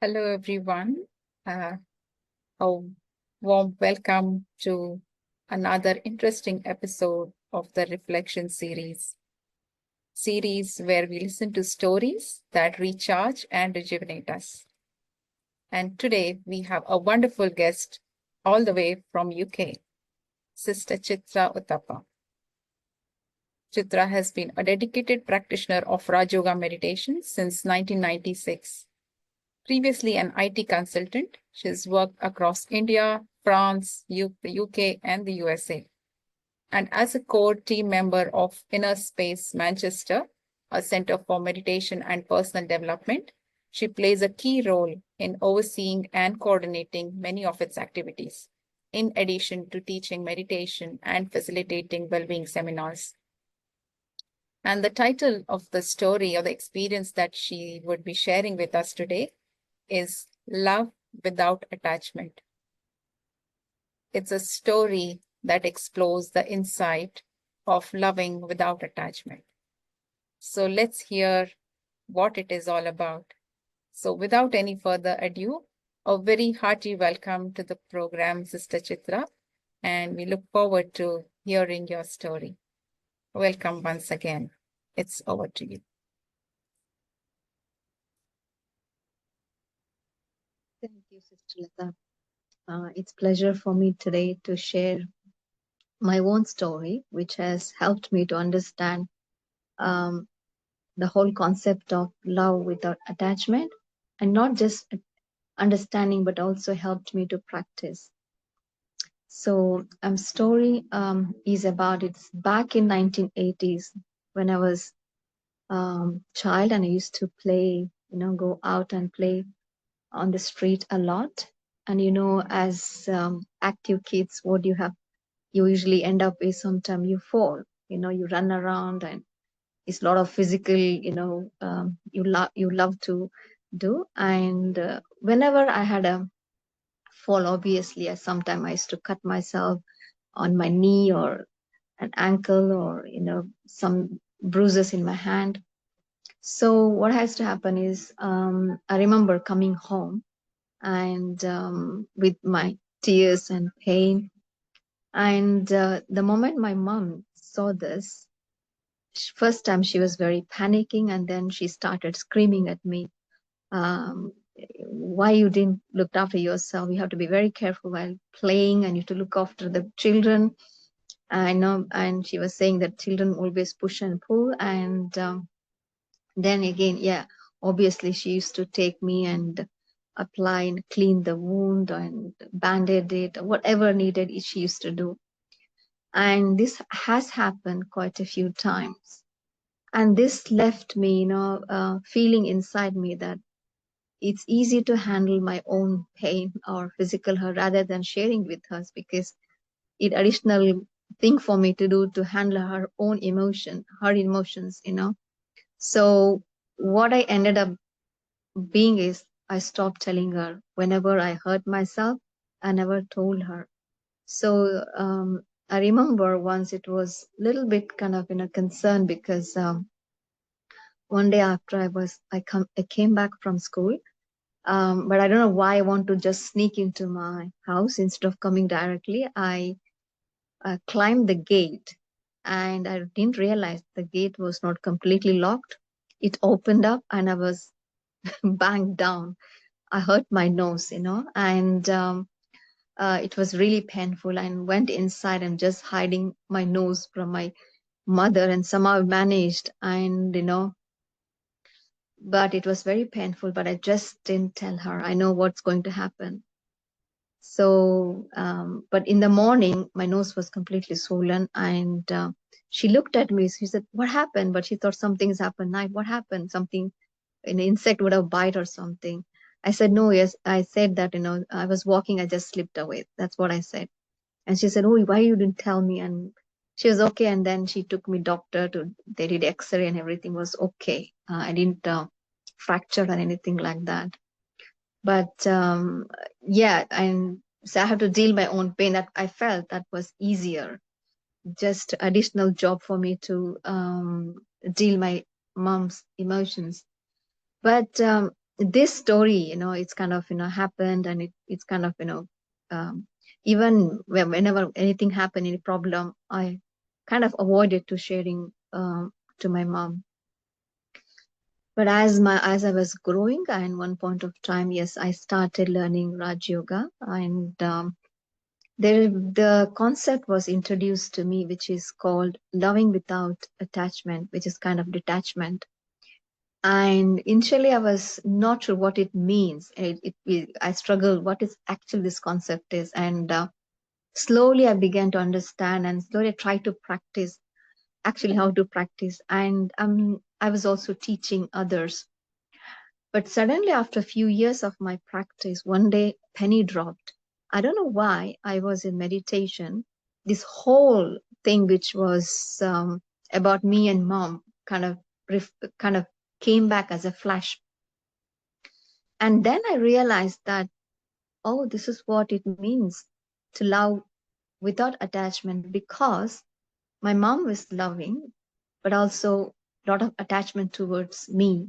Hello, everyone. A warm welcome to another interesting episode of the Reflection series where we listen to stories that recharge and rejuvenate us. And today we have a wonderful guest all the way from UK, Sister Chitra Uthappa. Chitra has been a dedicated practitioner of Raj Yoga meditation since 1996. Previously an IT consultant, she's worked across India, France, the UK, and the USA. And as a core team member of Inner Space Manchester, a center for meditation and personal development, she plays a key role in overseeing and coordinating many of its activities, in addition to teaching meditation and facilitating well-being seminars. And the title of the story or the experience that she would be sharing with us today is Love Without Attachment. It's a story that explores the insight of loving without attachment. So let's hear what it is all about. So without any further ado, a very hearty welcome to the program, Sister Chitra, and we look forward to hearing your story. Welcome once again. It's over to you. Thank you, Sister Lata. It's a pleasure for me today to share my own story, which has helped me to understand um, the whole concept of love without attachment, and not just understanding, but also helped me to practice. So, story is about it's back in 1980s when I was child, and I used to play, go out and play on the street a lot. And as active kids, what you have, you usually end up with sometimes you fall. You run around, and it's a lot of physical. You love to do. And whenever I had a fall, obviously, sometimes I used to cut myself on my knee or an ankle, or some bruises in my hand. So what has to happen is, I remember coming home and with my tears and pain. And the moment my mom saw this, first time she was very panicking, and then she started screaming at me, um, why you didn't look after yourself? You have to be very careful while playing, and you have to look after the children. I know. And she was saying that children always push and pull. And then again, yeah, obviously she used to take me and apply and clean the wound and band-aid it, whatever needed she used to do. And this has happened quite a few times. And this left me, feeling inside me that it's easy to handle my own pain or physical hurt rather than sharing with her, because it additional thing for me to do to handle her emotions. So what I ended up being is, I stopped telling her. Whenever I hurt myself, I never told her. So I remember once it was a little bit kind of concern, because one day after I came back from school, but I don't know why I want to just sneak into my house instead of coming directly. I climbed the gate, and I didn't realize the gate was not completely locked. It opened up, and I was banged down. I hurt my nose, and it was really painful. And went inside and just hiding my nose from my mother, and somehow managed. And but it was very painful. But I just didn't tell her. I know what's going to happen. So, but in the morning, my nose was completely swollen, and she looked at me. She said, "What happened?" But she thought something's happened. Night, what happened? Something, an insect would have bite or something. I said, "No, yes." I said that, I was walking, I just slipped away. That's what I said. And she said, "Oh, why you didn't tell me?" And she was okay. And then she took me doctor they did X-ray, and everything was okay. I didn't fracture or anything like that. But yeah, and so I have to deal my own pain. That I felt that was easier, just additional job for me to deal my mom's emotions. But this story, it's kind of, happened, and it's kind of, um, even whenever anything happened, any problem, I kind of avoided to sharing to my mom. But as I was growing, and one point of time, yes, I started learning Raj Yoga, and the concept was introduced to me, which is called loving without attachment, which is kind of detachment. And initially, I was not sure what it means. I struggled what is actually this concept is, and slowly I began to understand, and slowly I tried to practice actually how to practice. And I was also teaching others. But suddenly, after a few years of my practice, one day penny dropped. I don't know why. I was in meditation. This whole thing, which was about me and mom, kind of came back as a flash. And then I realized that, oh, this is what it means to love without attachment, because my mom was loving, but also a lot of attachment towards me.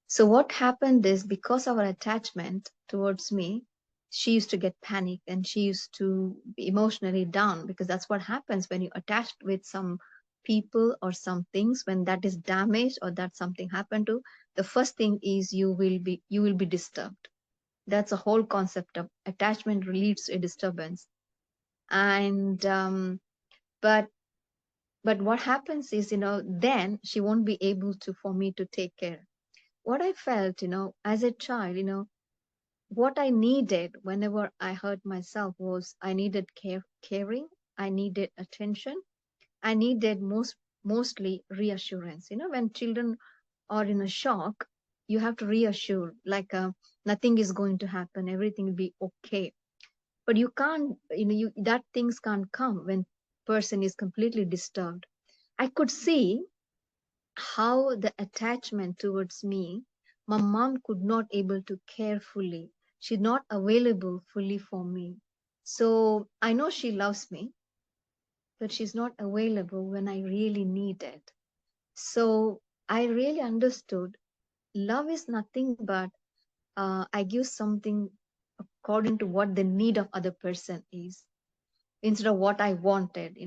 So what happened is, because of our attachment towards me, she used to get panic, and she used to be emotionally down, because that's what happens when you attached with some people or some things. When that is damaged, or that something happened to, the first thing is you will be disturbed. That's a whole concept of attachment leads to a disturbance. And but but what happens is, then she won't be able to for me to take care. What I felt, as a child, what I needed whenever I hurt myself was, I needed caring, I needed attention, I needed mostly reassurance. When children are in a shock, you have to reassure, like, nothing is going to happen, everything will be okay. But you can't, that things can't come when person is completely disturbed. I could see how the attachment towards me, my mom could not able to care fully. She's not available fully for me. So I know she loves me, but she's not available when I really need it. So I really understood love is nothing but, I give something according to what the need of other person is, instead of what I wanted.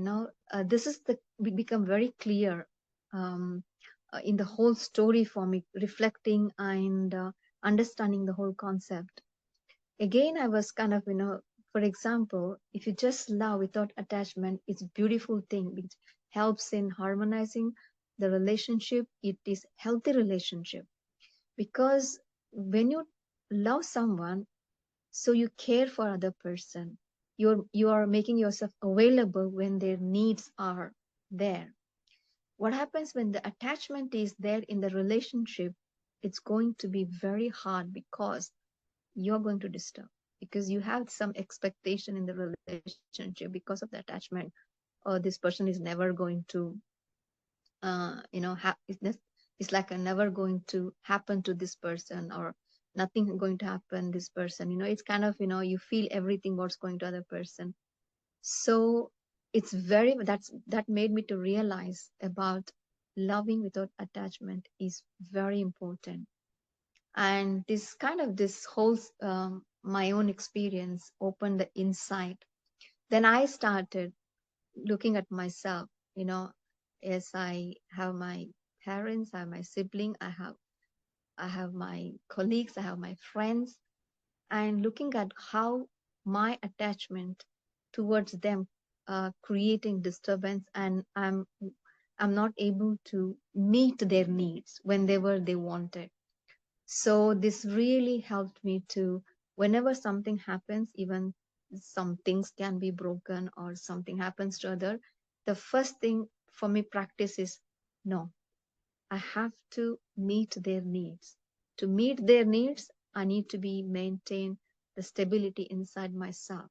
This is the become very clear, um, in the whole story for me, reflecting and understanding the whole concept. Again, I was kind of, for example, if you just love without attachment, it's a beautiful thing. It helps in harmonizing the relationship. It is healthy relationship, because when you love someone, so you care for other person, you are making yourself available when their needs are there. What happens when the attachment is there in the relationship? It's going to be very hard, because you're going to disturb, because you have some expectation in the relationship because of the attachment, or this person is never going to it's like a never going to happen to this person, or nothing going to happen this person. It's kind of, you feel everything what's going to other person. So that made me to realize about loving without attachment is very important. And this whole my own experience opened the insight. Then I started looking at myself, you know as I have my parents, I have my sibling, I have my colleagues, I have my friends, and looking at how my attachment towards them creating disturbance, and I'm not able to meet their needs whenever they wanted. So this really helped me to, whenever something happens, even some things can be broken or something happens to other, the first thing for me practice is, no, I have to meet their needs. To meet their needs, I need to be maintain the stability inside myself.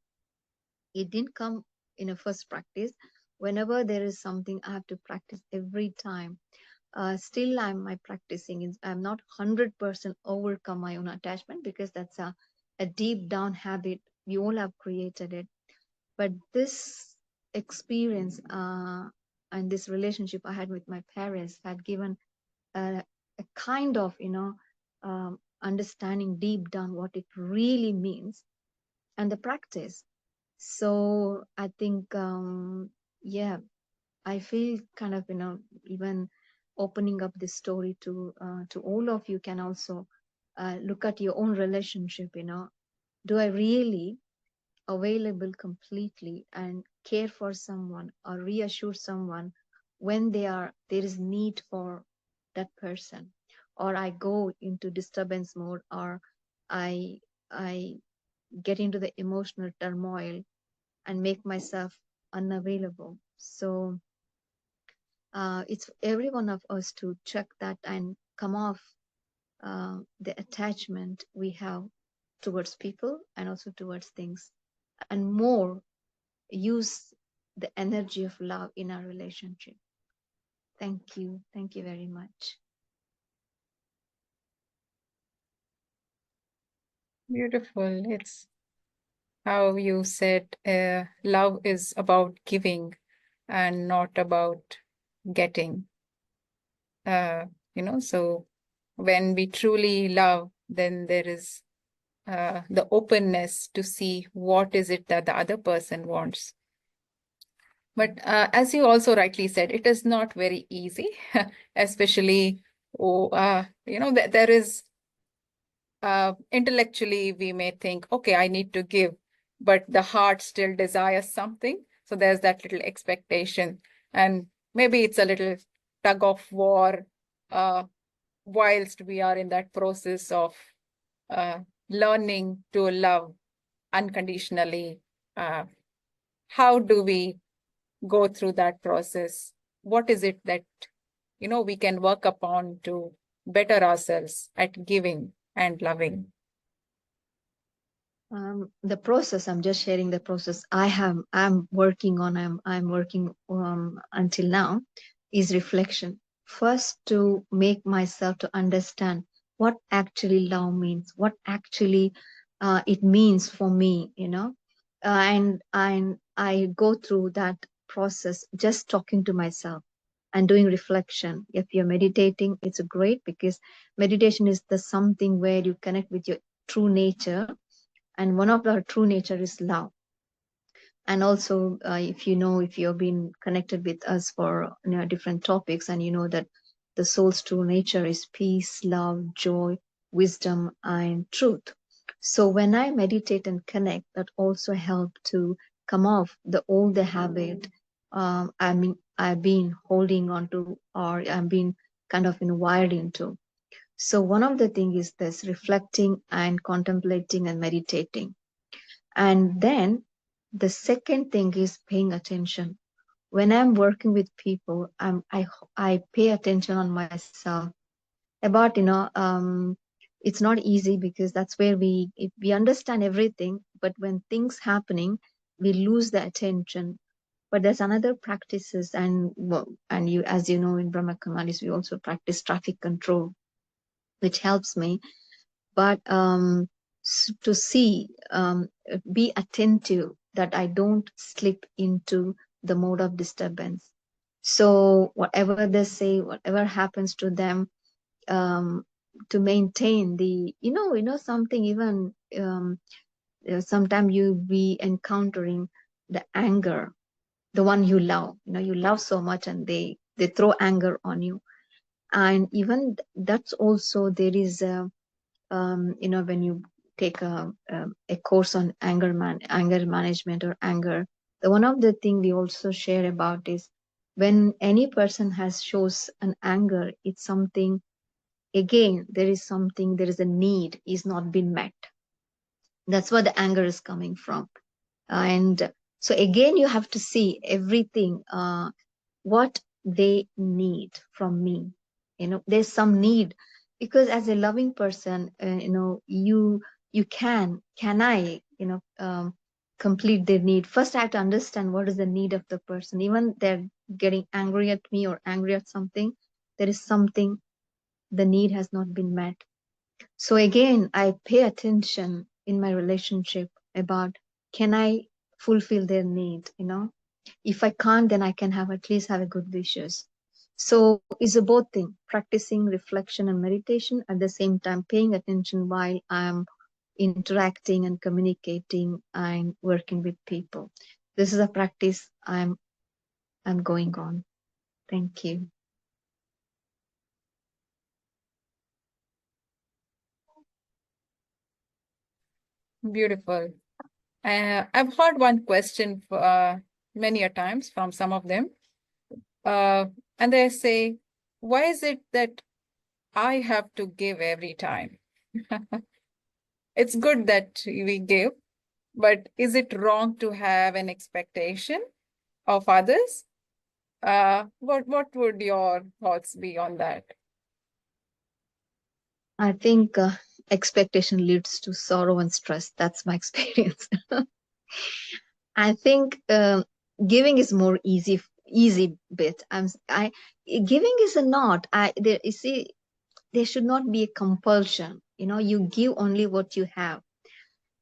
It didn't come in a first practice. Whenever there is something, I have to practice every time. Still, my practicing is, I'm not 100% overcome my own attachment, because that's a deep down habit. We all have created it. But this experience, and this relationship I had with my parents had given a kind of, understanding deep down what it really means, and the practice. So I think, yeah, I feel kind of, even opening up this story to all of you can also look at your own relationship. Do I really available completely and care for someone or reassure someone when there is need for that person, or I go into disturbance mode, or I get into the emotional turmoil and make myself unavailable. So it's every one of us to check that and come off the attachment we have towards people and also towards things, and more use the energy of love in our relationship. Thank you. Thank you very much. Beautiful. It's how you said love is about giving and not about getting. Uh, so when we truly love, then there is the openness to see what is it that the other person wants. But as you also rightly said, it is not very easy, especially, there is intellectually we may think, okay, I need to give, but the heart still desires something. So there's that little expectation. And maybe it's a little tug of war whilst we are in that process of uh, learning to love unconditionally. Uh, how do we go through that process? What is it that we can work upon to better ourselves at giving and loving? The process, I'm just sharing the process I'm working on, I'm working until now, is reflection. First, to make myself to understand what actually love means, what actually it means for me, and I go through that process just talking to myself and doing reflection. If you're meditating, it's great, because meditation is the something where you connect with your true nature, and one of our true nature is love. And also, if you've been connected with us for different topics, and you know that the soul's true nature is peace, love, joy, wisdom, and truth. So when I meditate and connect, that also help to come off the habit I've been holding on to, or I've been kind of wired into. So one of the thing is this reflecting and contemplating and meditating. And then the second thing is paying attention. When I'm working with people, I pay attention on myself about, it's not easy, because that's where we understand everything, but when things happening, we lose the attention. But there's another practices, and you, as you know, in Brahma Kumaris, we also practice traffic control, which helps me. But to see, be attentive that I don't slip into the mode of disturbance. So whatever they say, whatever happens to them, to maintain the, something, even sometimes you be encountering the anger, the one you love, you love so much, and they throw anger on you. And even that's also, there is when you take a course on anger management or anger, the one of the thing we also share about is, when any person has shows an anger, it's something, again, there is a need is not been met. That's where the anger is coming from. And so again, you have to see everything, what they need from me. There's some need, because as a loving person, you can I, complete their need. First, I have to understand what is the need of the person. Even they're getting angry at me or angry at something, there is something, the need has not been met. So again, I pay attention in my relationship about, can I fulfill their need? If I can't, then I can have at least have a good wishes. So it's a both thing, practicing reflection and meditation at the same time, paying attention while I'm interacting and communicating and working with people. This is a practice I'm going on. Thank you. Beautiful. I've heard one question many a times from some of them, uh, and they say, "Why is it that I have to give every time?" It's good that we give, but is it wrong to have an expectation of others? What would your thoughts be on that? I think expectation leads to sorrow and stress. That's my experience. I think giving is more easy bit. I giving is a not. I there you see there should not be a compulsion. You give only what you have.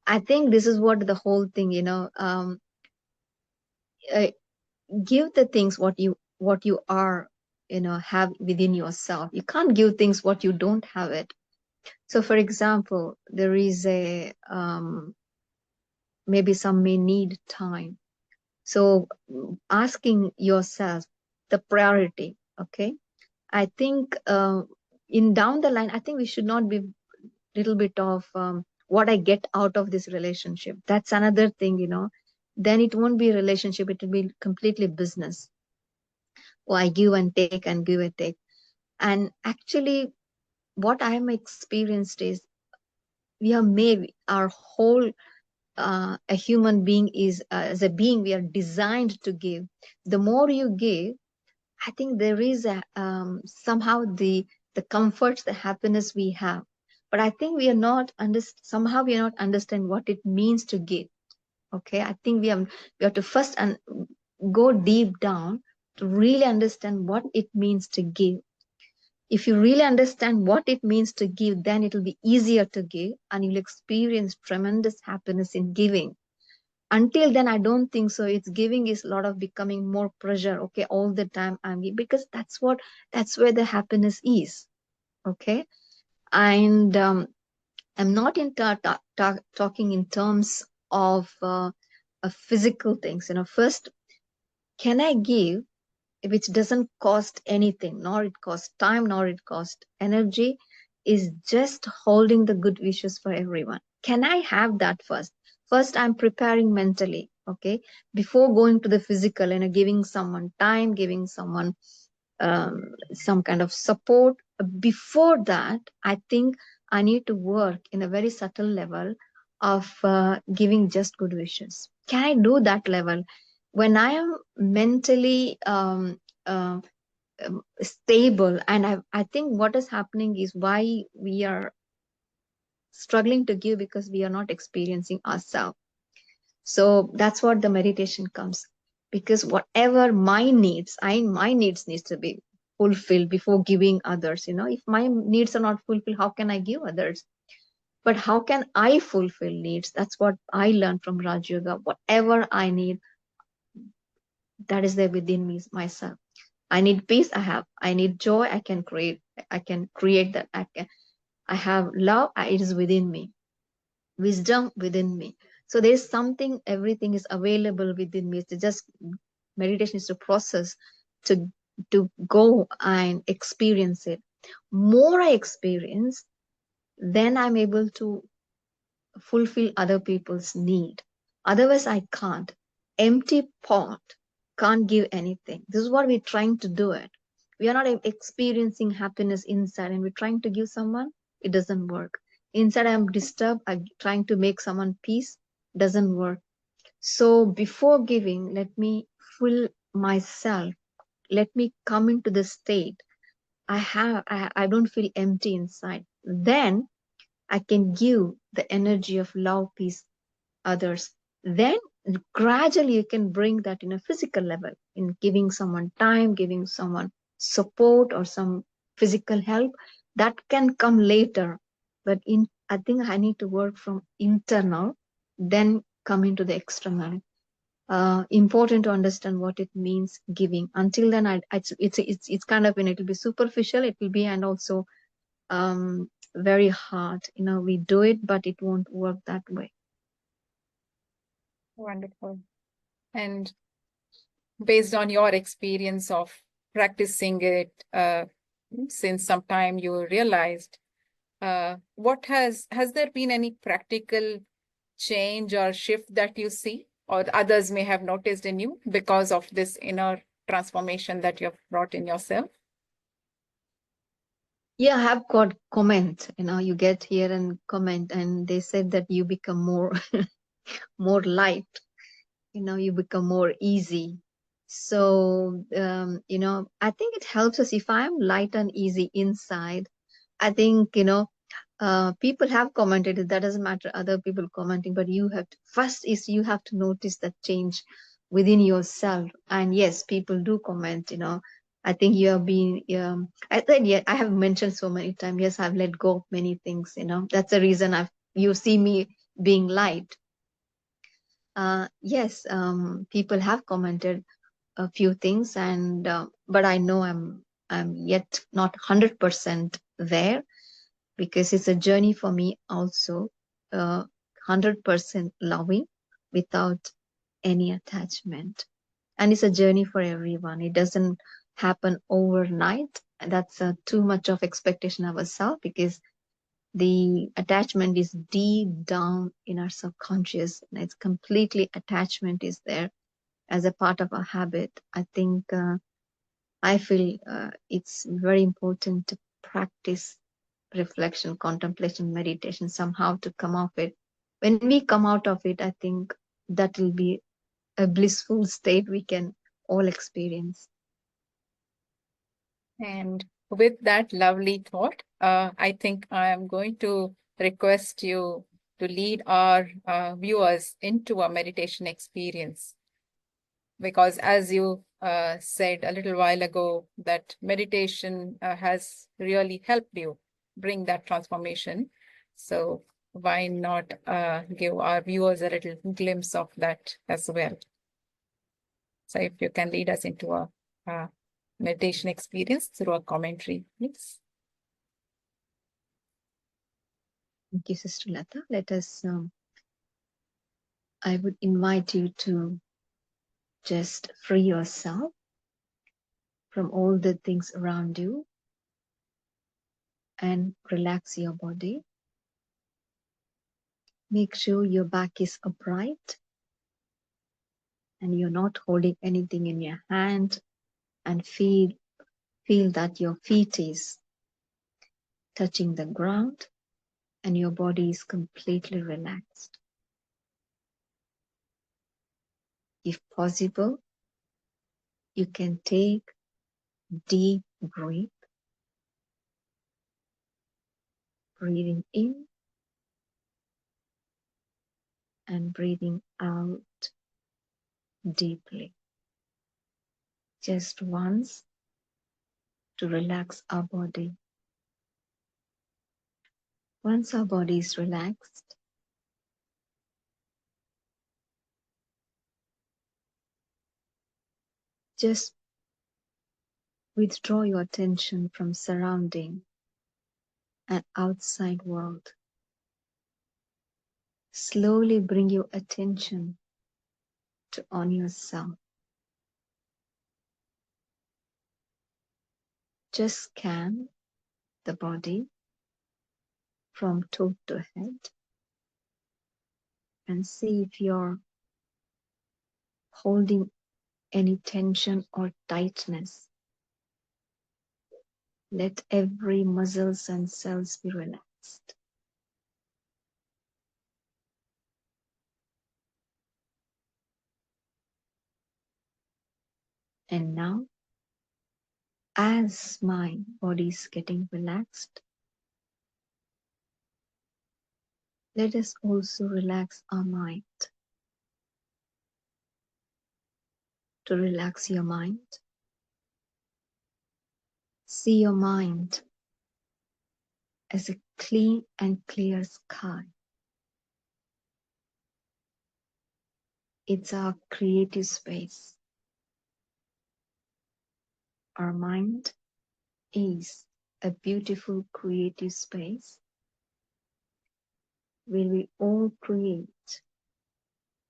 I think this is what the whole thing. Uh, give the things what you are. Have within yourself. You can't give things what you don't have it. So, for example, there is a maybe some may need time. So, asking yourself the priority. Okay, I think in down the line, I think we should not be little bit of what I get out of this relationship. That's another thing. Then it won't be a relationship; it will be completely business. Oh, I give and take and give and take. And actually, what I'm experienced is we are made our whole a human being is as a being we are designed to give. The more you give, I think there is a somehow the comforts, the happiness we have. But I think we are not somehow we are not understand what it means to give. Okay, I think we have to first and go deep down to really understand what it means to give. If you really understand what it means to give, then it will be easier to give, and you'll experience tremendous happiness in giving. Until then, I don't think so. It's giving is a lot of becoming more pressure. Okay, all the time I'm giving, because that's where the happiness is. Okay, and I'm not in talking in terms of physical things. First, can I give which doesn't cost anything, nor it costs time, nor it costs energy, is just holding the good wishes for everyone. Can I have that first? First, I'm preparing mentally, okay, before going to the physical and giving someone time, giving someone some kind of support. Before that, I think I need to work in a very subtle level of giving just good wishes. Can I do that level? When I am mentally uh, stable, and I think what is happening is why we are struggling to give, because we are not experiencing ourselves. So that's what the meditation comes, because whatever my needs needs to be fulfilled before giving others. If my needs are not fulfilled, how can I give others? But how can I fulfill needs? That's what I learned from Raj Yoga. Whatever I need, that is there within me, myself. I need peace, I have. I need joy, I can create that. I have love, it is within me. Wisdom within me. So there's something, everything is available within me. It's just meditation is to process, to go and experience it. More I experience, then I'm able to fulfill other people's need. Otherwise, I can't. Empty pot can't give anything. This is what we're trying to do it. We are not experiencing happiness inside and we're trying to give someone, it doesn't work. Inside, I'm disturbed, I'm trying to make someone peace, doesn't work. So before giving, let me fill myself. Let me come into the state. I don't feel empty inside. Then I can give the energy of love, peace, others. Then gradually you can bring that in a physical level, in giving someone time, giving someone support or some physical help. That can come later. But I think I need to work from internal, then come into the external. important to understand what it means giving. Until then, it's kind of, it'll be superficial, it will be, and also very hard. We do it, but it won't work that way. Wonderful. And based on your experience of practicing it, since some time you realized, has there been any practical change or shift that you see, or others may have noticed in you because of this inner transformation that you've brought in yourself? Yeah, I have got comment. You get here and comment, and they said that you become more more light. You become more easy. So I think it helps us. If I'm light and easy inside, I think people have commented it. That doesn't matter other people commenting, but you have to, first is you have to notice that change within yourself. And yes, people do comment. I think you have been I said, yeah, I have mentioned so many times, yes, I've let go of many things. That's the reason you see me being light. Yes, people have commented a few things, and but I know I'm yet not 100% there, because it's a journey for me also. 100% loving without any attachment, and it's a journey for everyone. It doesn't happen overnight. That's too much of expectation of ourselves, because the attachment is deep down in our subconscious, and it's completely, attachment is there as a part of our habit. I feel it's very important to practice reflection, contemplation, meditation somehow to come off it. When we come out of it, I think that will be a blissful state we can all experience. And with that lovely thought, I think I am going to request you to lead our viewers into a meditation experience. Because as you said a little while ago, that meditation has really helped you bring that transformation. So why not give our viewers a little glimpse of that as well? So if you can lead us into a meditation experience through a commentary, please. Thank you, Sister Lata. Let us, I would invite you to just free yourself from all the things around you and relax your body. Make sure your back is upright and you're not holding anything in your hand, and feel that your feet is touching the ground and your body is completely relaxed. If possible, you can take deep breath, breathing in and breathing out deeply. Just once, to relax our body. Once our body is relaxed, just withdraw your attention from surrounding and outside world. Slowly bring your attention on yourself. Just scan the body from toe to head and see if you're holding any tension or tightness. Let every muscles and cells be relaxed. And now, as my body is getting relaxed, let us also relax our mind. To relax your mind, see your mind as a clean and clear sky. It's our creative space. Our mind is a beautiful creative space where we all create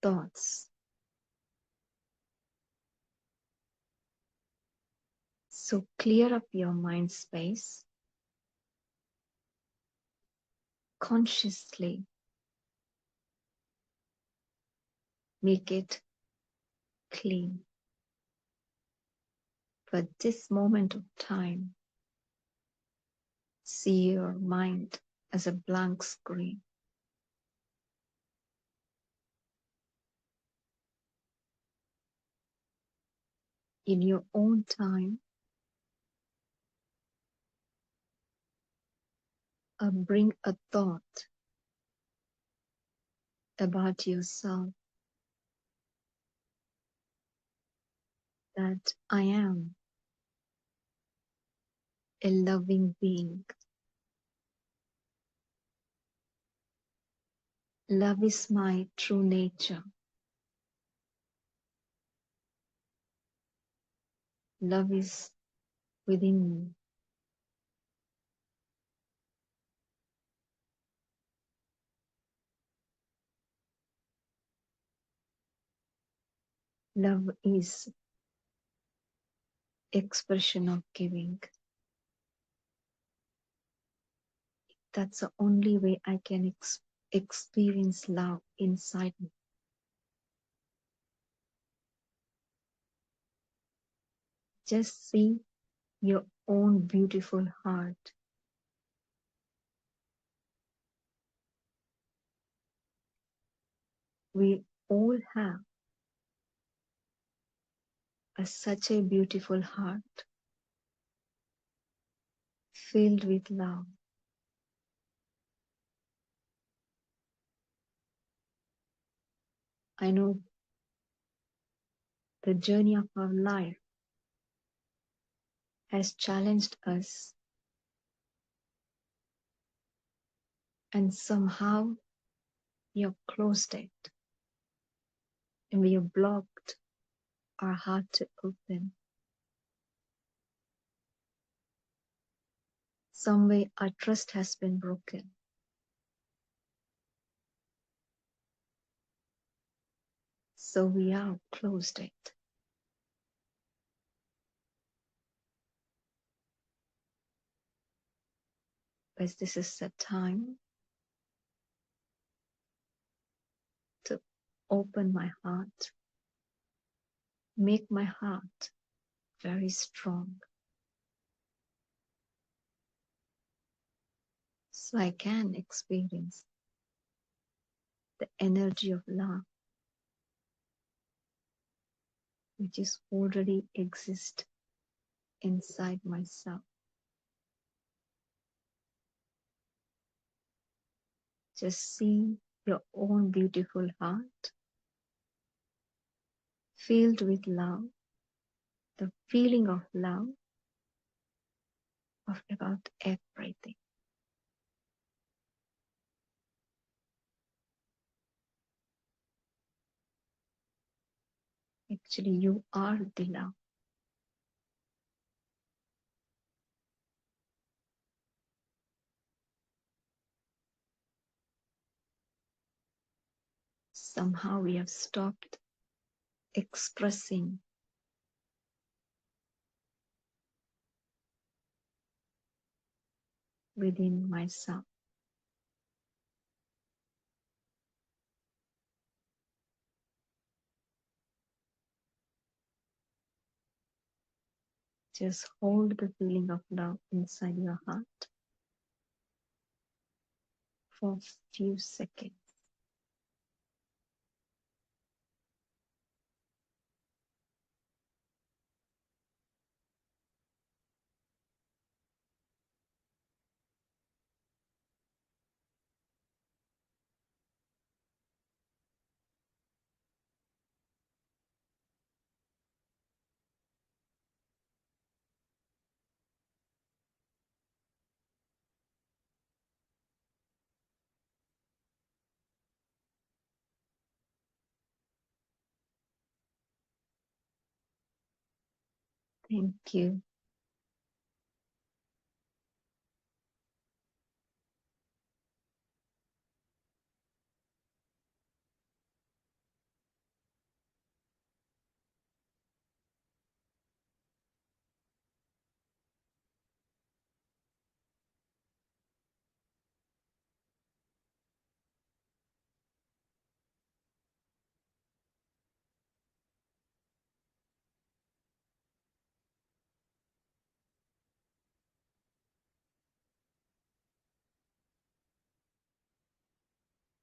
thoughts. So clear up your mind space consciously. Make it clean. For this moment of time, see your mind as a blank screen. In your own time, bring a thought about yourself that I am a loving being. Love is my true nature. Love is within me. Love is expression of giving. That's the only way I can experience love inside me. Just see your own beautiful heart. We all have such a beautiful heart filled with love. I know the journey of our life has challenged us, and somehow we have closed it and we have blocked our heart to open. Some way our trust has been broken. So we have closed it. But this is the time to open my heart, make my heart very strong, so I can experience the energy of love which is already exist inside myself. Just see your own beautiful heart filled with love, the feeling of love of about everything. Actually, you are the love. Somehow we have stopped expressing within myself. Just hold the feeling of love inside your heart for a few seconds. Thank you.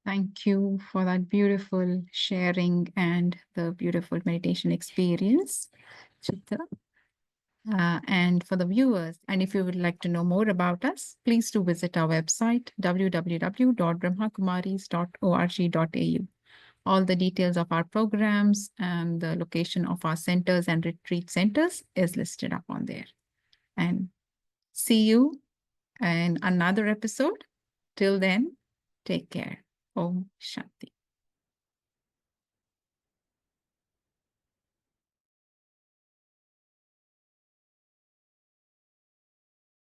Thank you for that beautiful sharing and the beautiful meditation experience, Chitra. And for the viewers, and if you would like to know more about us, please do visit our website, www.brahmakumaris.org.au. All the details of our programs and the location of our centers and retreat centers is listed up on there. And see you in another episode. Till then, take care. Om Shanti.